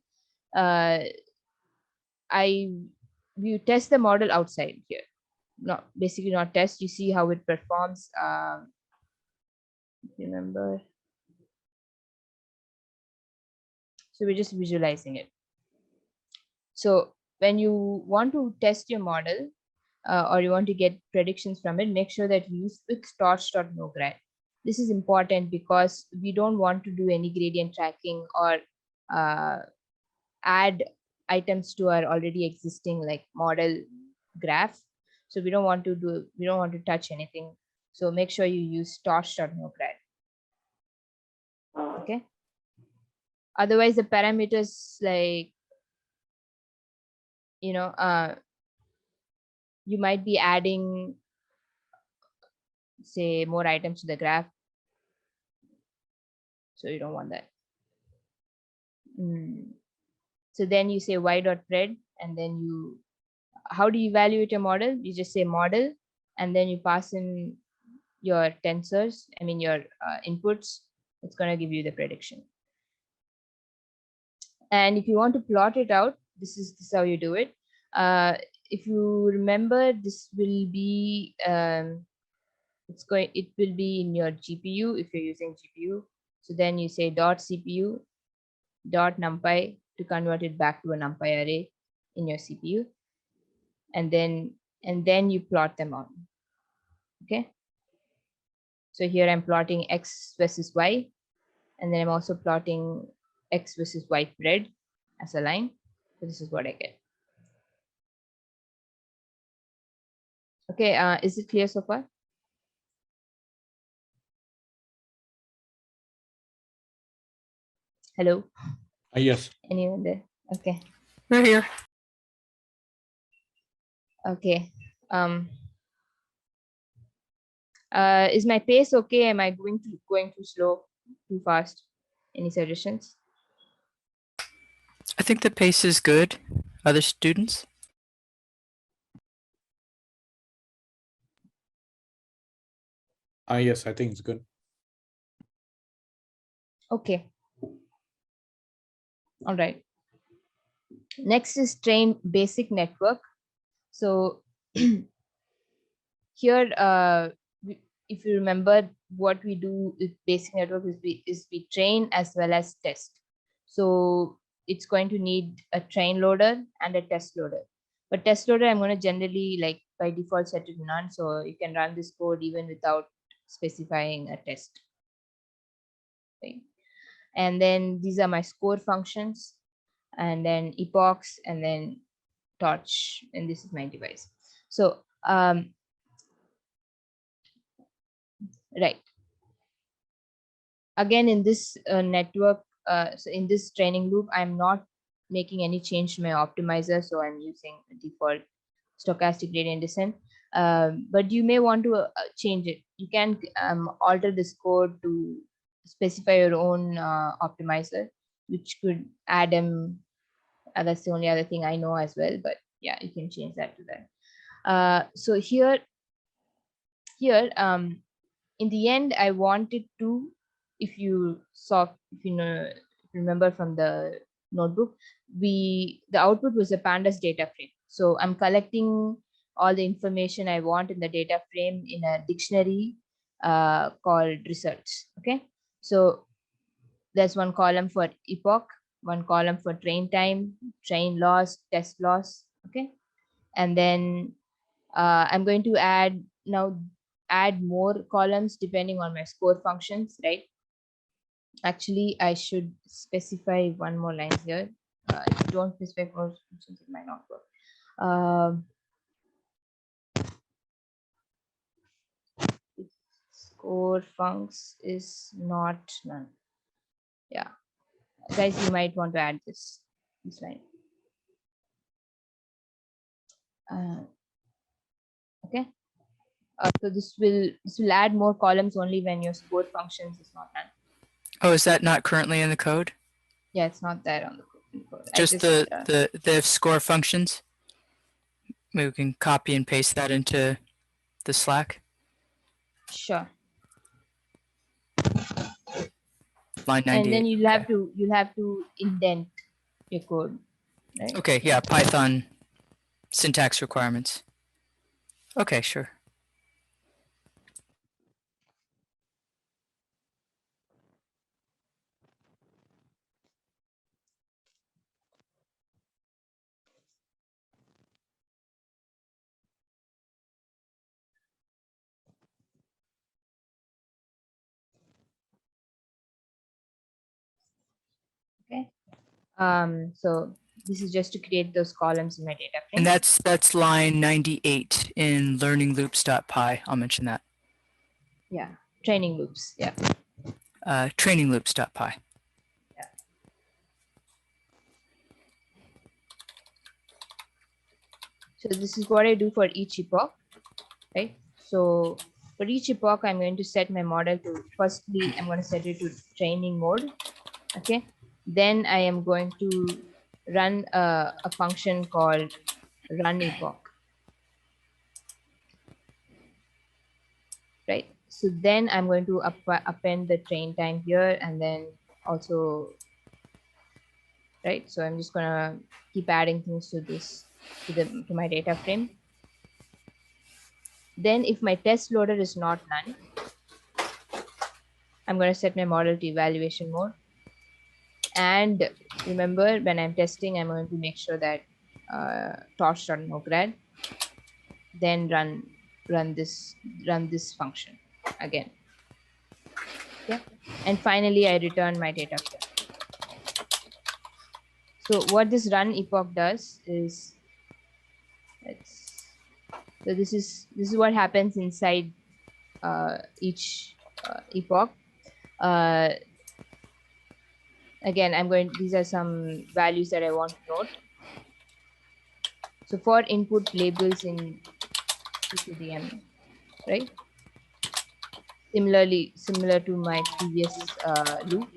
You test the model outside here. Basically not test. You see how it performs. Remember. So we're just visualizing it. So when you want to test your model or you want to get predictions from it, make sure that you use fixed torch.nograd. This is important because we don't want to do any gradient tracking or add items to our already existing like model graph. So we don't want to touch anything. So make sure you use torch.nograd. Okay. Otherwise, the parameters like, you might be adding, say, more items to the graph. So you don't want that. So then you say y.pred, and then how do you evaluate your model? You just say model, and then you pass in your tensors, your inputs. It's going to give you the prediction. And if you want to plot it out, this is how you do it. If you remember, this will be it will be in your GPU if you're using GPU. So then you say .cpu .numpy to convert it back to a numpy array in your CPU, and then you plot them out. Okay. So here I'm plotting X versus Y, and then I'm also plotting X versus Y pred as a line. So this is what I get. Okay, is it clear so far? Hello? Yes. Anyone there? Okay. We're here. Okay. Is my pace okay? Am I going too slow, too fast? Any suggestions? I think the pace is good. Other students? Yes, I think it's good. Okay. All right. Next is train basic network. So here, if you remember, what we do with basic network is we train as well as test. So it's going to need a train loader and a test loader. But test loader, I'm going to generally, like, by default set it to none. So you can run this code even without specifying a test. Okay. And then these are my score functions, and then epochs, and then torch, and this is my device. So right, again, in this network, so in this training loop, I'm not making any change to my optimizer, so I'm using default stochastic gradient descent. But you may want to change it. You can alter this code to specify your own optimizer, which could add that's the only other thing I know as well, but yeah, you can change that to that. So here in the end, I wanted to, if you remember from the notebook, the output was a pandas data frame. So I'm collecting all the information I want in the data frame in a dictionary called results. Okay, so there's one column for epoch, one column for train time, train loss, test loss. Okay, and then I'm going to add more columns depending on my score functions, right? Actually, I should specify one more line here. If you don't specify score functions, it might not work. score funcs is not none. Yeah, guys, you might want to add this line. Okay. So this will add more columns only when your score functions is not none. Oh, is that not currently in the code? Yeah, it's not there on the code. Just the if score functions. Maybe we can copy and paste that into the Slack. Sure. Line 98. And then you'll have to indent your code, right? Okay, yeah, Python syntax requirements. Okay, sure. Okay. So this is just to create those columns in my data frame. And that's line 98 in learningloops.py. I'll mention that. Yeah, training loops. Yeah. Trainingloops.py. So this is what I do for each epoch, right? So for each epoch, I'm going to set my model to, firstly, I'm going to set it to training mode. Okay. Then I am going to run a function called run epoch. Right. So then I'm going to append the train time here, and then also, right. So I'm just going to keep adding things to this, to my data frame. Then if my test loader is not none, I'm going to set my model to evaluation mode. And remember, when I'm testing, I'm going to make sure that torch.nograd, then run this function again. Okay. And finally, I return my data frame. So what this run epoch does is, so this is what happens inside each epoch. Again, these are some values that I want to note. So for input labels in CCDM, right? Similar to my previous loop,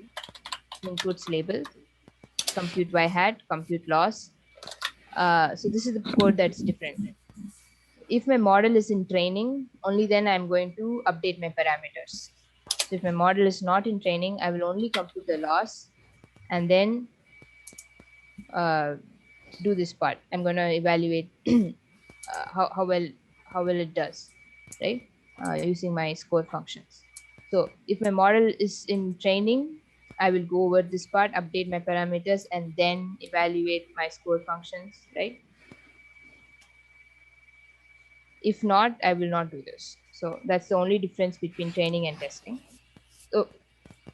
inputs label, compute y hat, compute loss. So this is the code that's different. If my model is in training, only then I'm going to update my parameters. So if my model is not in training, I will only compute the loss and then do this part. I'm going to evaluate how well it does, right? Using my score functions. So if my model is in training, I will go over this part, update my parameters, and then evaluate my score functions, right? If not, I will not do this. So that's the only difference between training and testing. So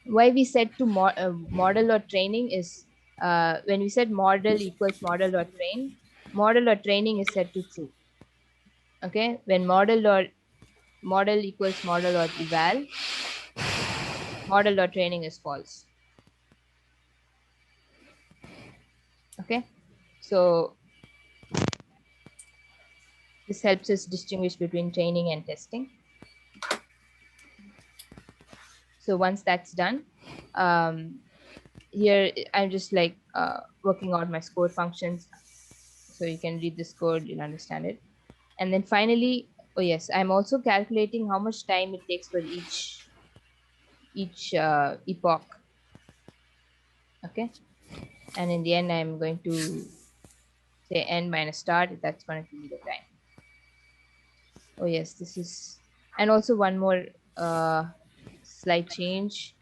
why we set to model or training is when we set model equals model or training is set to true. Okay, when model equals model or eval, model or training is false. Okay, so this helps us distinguish between training and testing. So once that's done, here I'm just like working out my score functions. So you can read this code, you'll understand it. And then finally, oh yes, I'm also calculating how much time it takes for each epoch. Okay, and in the end, I'm going to say end minus start. That's going to give me the time. Oh yes, this is, and also one more slight change.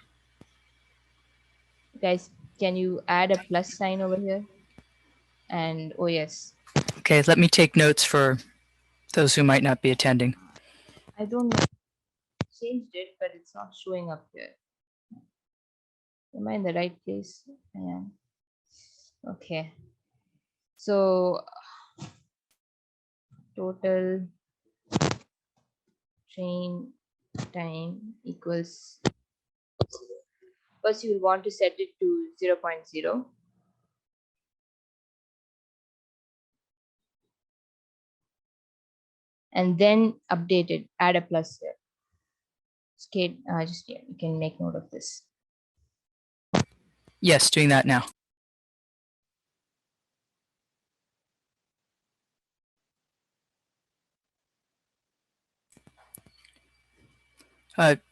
Guys, can you add a plus sign over here? And oh yes. Okay, let me take notes for those who might not be attending. I don't know. Changed it, but it's not showing up here. Am I in the right place? I am. Okay. So total train time equals, first you will want to set it to 0.0. And then update it, add a plus here. Scale, just yeah, you can make note of this. Yes, doing that now.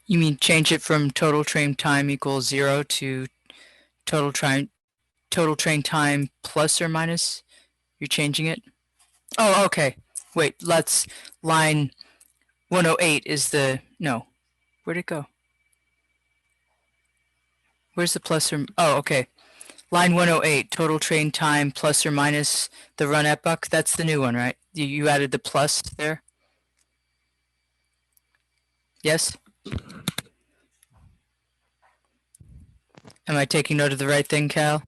You mean change it from total train time equals 0 to total train time plus or minus? You're changing it? Oh, okay. Wait, let's line 108 is the, no, where'd it go? Where's the plus or, oh, okay. Line 108, total train time plus or minus the run epoch. That's the new one, right? You added the plus there? Yes? Am I taking note of the right thing, Cal?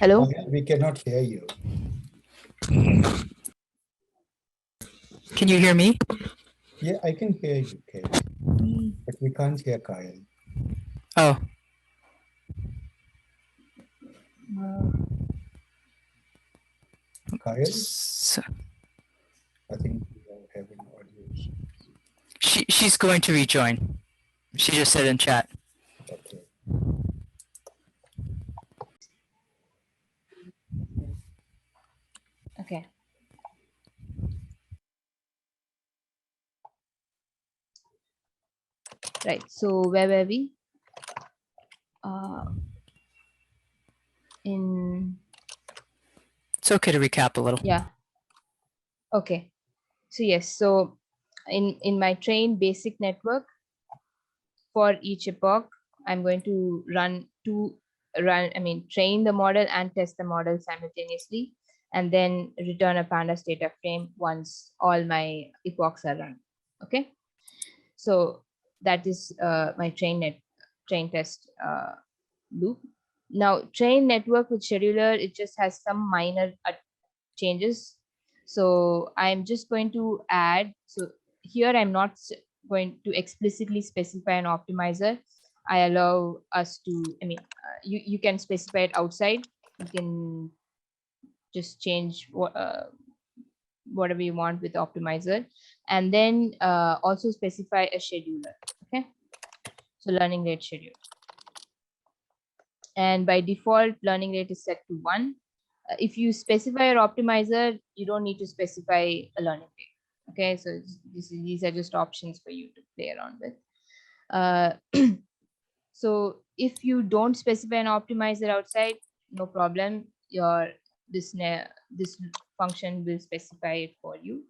Hello? We cannot hear you. Can you hear me? Yeah, I can hear you, Kate, but we can't hear Kyle. Oh, Kyle, so I think we are having audio issues. she's going to rejoin. She just said in chat. Okay. Okay. Right. So where were we? In It's okay to recap a little. yeah. Okay. So yes. So in my train basic network, for each epoch, I'm going to train the model and test the model simultaneously, and then return a pandas data frame once all my epochs are run. Okay. So that is my train test loop. Now train network with scheduler, it just has some minor changes. So I'm just going to add, so here I'm not going to explicitly specify an optimizer. I allow us to, you can specify it outside. You can just change whatever you want with the optimizer, and then also specify a scheduler. Okay, so learning rate schedule, and by default learning rate is set to 1. If you specify your optimizer, you don't need to specify a learning rate. Okay, so these are just options for you to play around with. So if you don't specify an optimizer outside, no problem. This function will specify it for you.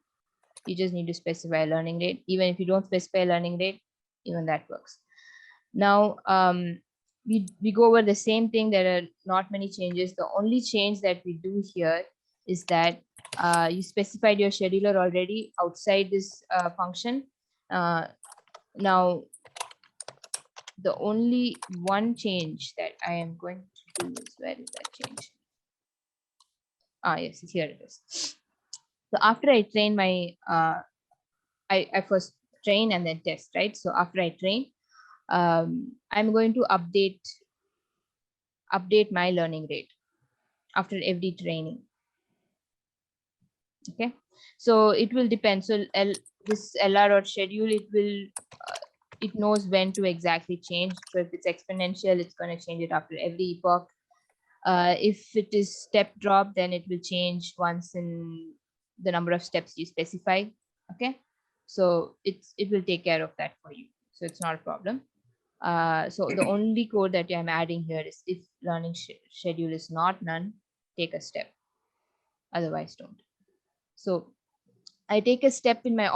You just need to specify learning rate. Even if you don't specify learning rate, even that works. Now we go over the same thing. There are not many changes. The only change that we do here is that you specified your scheduler already outside this function. Now the only one change that I am going to do is, where is that change? Yes, here it is. So after I train my I first train and then test, right? So after I train, I'm going to update my learning rate after every training. Okay, so it will depend. So this LR or schedule, it knows when to exactly change. So if it's exponential, it's going to change it after every epoch. If it is step drop, then it will change once in the number of steps you specify. Okay, so it will take care of that for you. So it's not a problem. So the only code that I'm adding here is, if learning schedule is not none, take a step. Otherwise, don't. So I take a step in my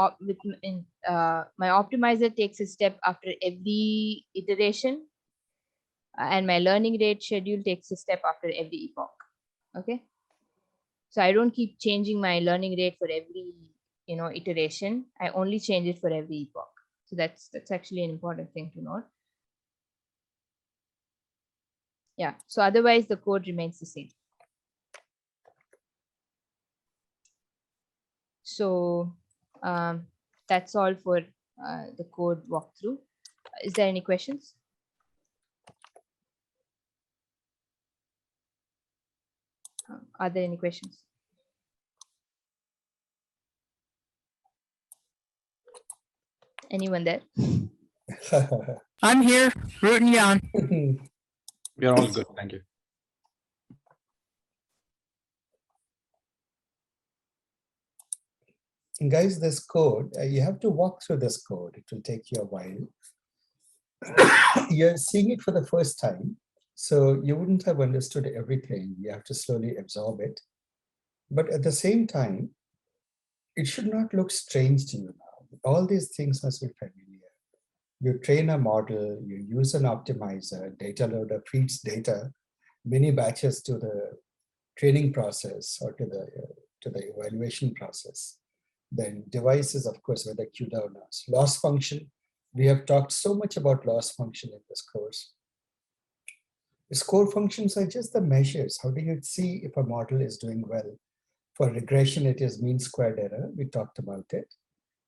my optimizer takes a step after every iteration, and my learning rate schedule takes a step after every epoch. Okay, so I don't keep changing my learning rate for every iteration. I only change it for every epoch. So that's actually an important thing to note. Yeah, so otherwise the code remains the same. So that's all for the code walkthrough. Is there any questions? Are there any questions? Anyone there? I'm here, rooting you on. We are all good. Thank you. Guys, this code, you have to walk through this code. It will take you a while. You're seeing it for the first time, so you wouldn't have understood everything. You have to slowly absorb it. But at the same time, it should not look strange to you now. All these things must be familiar. You train a model, you use an optimizer, data loader feeds data, many batches to the training process or to the evaluation process. Then devices, of course, where the Q downers. Loss function, we have talked so much about loss function in this course. The score functions are just the measures. How do you see if a model is doing well? For regression, it is mean squared error. We talked about it.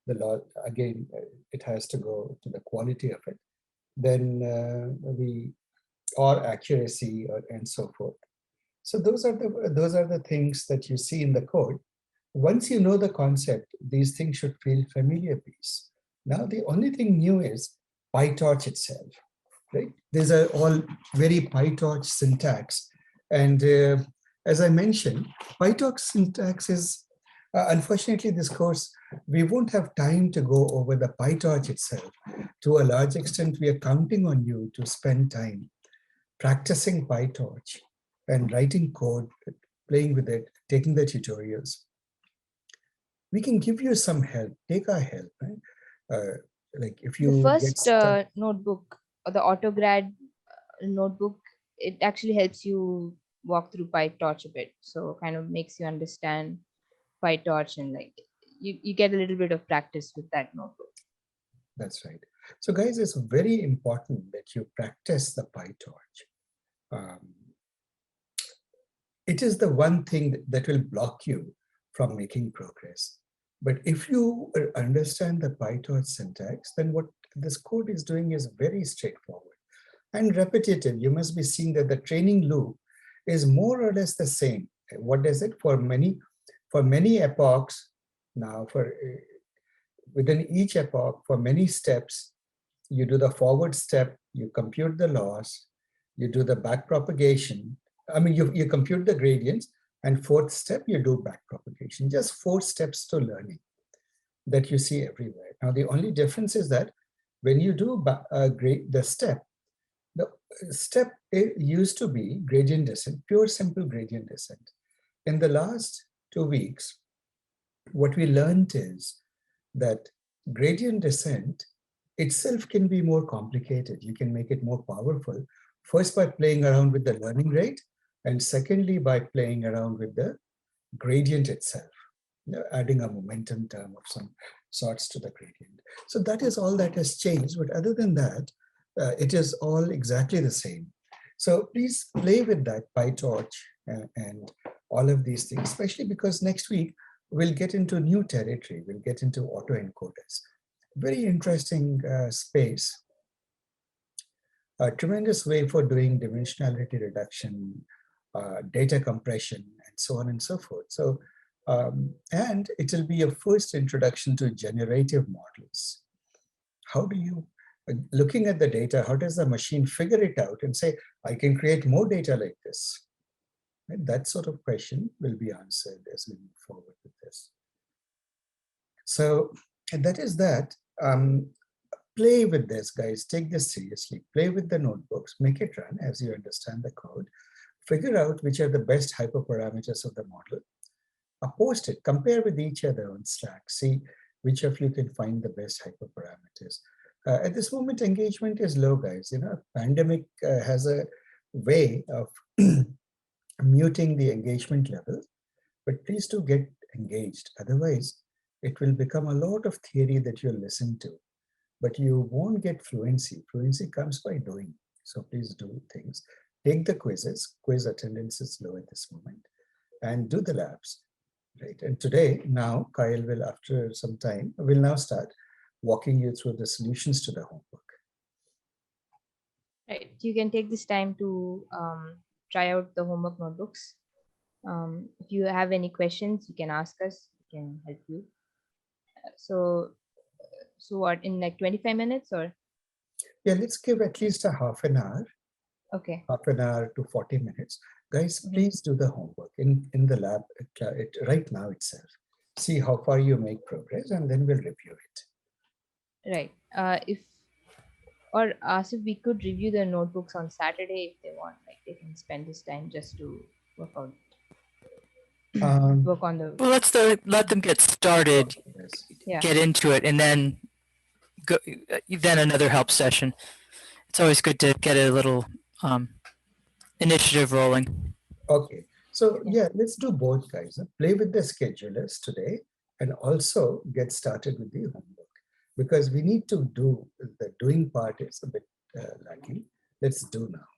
The law, again, it has to go to the quality of it. Then or accuracy and so forth. So those are the things that you see in the code. Once you know the concept, these things should feel familiar piece. Now the only thing new is PyTorch itself, right? These are all very PyTorch syntax. And as I mentioned, PyTorch syntax is, unfortunately this course, we won't have time to go over the PyTorch itself. To a large extent, we are counting on you to spend time practicing PyTorch and writing code, playing with it, taking the tutorials. We can give you some help, take our help. Right? Like if you the get first stuck, notebook or the AutoGrad notebook, it actually helps you walk through PyTorch a bit. So kind of makes you understand PyTorch and like you get a little bit of practice with that notebook. that's right. So guys, it's very important that you practice the PyTorch. It is the one thing that will block you from making progress. But if you understand the PyTorch syntax, then what this code is doing is very straightforward and repetitive. You must be seeing that the training loop is more or less the same. What does it for many epochs now? Within each epoch, for many steps, you do the forward step, you compute the loss, you do the back propagation. I mean, you compute the gradients, and fourth step, you do back propagation. Just 4 steps to learning that you see everywhere. Now, the only difference is that when you do the step used to be gradient descent, pure simple gradient descent. In the last 2 weeks, what we learned is that gradient descent itself can be more complicated. You can make it more powerful. First, by playing around with the learning rate, and secondly, by playing around with the gradient itself, adding a momentum term of some sorts to the gradient. So that is all that has changed. But other than that, it is all exactly the same. So please play with that PyTorch and all of these things, especially because next week we'll get into new territory. We'll get into autoencoders. Very interesting space. A tremendous way for doing dimensionality reduction, data compression, and so on and so forth. So, and it will be a first introduction to generative models. How do you, looking at the data, how does the machine figure it out and say, I can create more data like this? And that sort of question will be answered as we move forward with this. So, and that is that. Play with this, guys. Take this seriously. Play with the notebooks. Make it run as you understand the code. Figure out which are the best hyperparameters of the model. Post it. Compare with each other on Slack. See which of you can find the best hyperparameters. At this moment, engagement is low, guys. You know, pandemic has a way of muting the engagement level. But please do get engaged. Otherwise, it will become a lot of theory that you'll listen to. But you won't get fluency. Fluency comes by doing. So please do things. take the quizzes. Quiz attendance is low at this moment, and do the labs. Right. And today, now, Kyle will, after some time, will now start walking you through the solutions to the homework. Right. You can take this time to try out the homework notebooks. If you have any questions, you can ask us. We can help you. So what, in like 25 minutes or? Yeah, let's give at least a half an hour Okay. to 40 minutes. Guys, Mhm. please do the homework in the lab right now itself. See how far you make progress, and then we'll review it. Right. If or ask if we could review the notebooks on Saturday if they want. Like they can spend this time just to work out, work on the. Well, let them get started, Yes. Yeah. get into it, and then go. Then another help session. It's always good to get a little initiative rolling. Okay. So yeah, let's do both, guys. Play with the schedulers today and also get started with the homework, because we need to do the doing part is a bit lacking. Let's do now.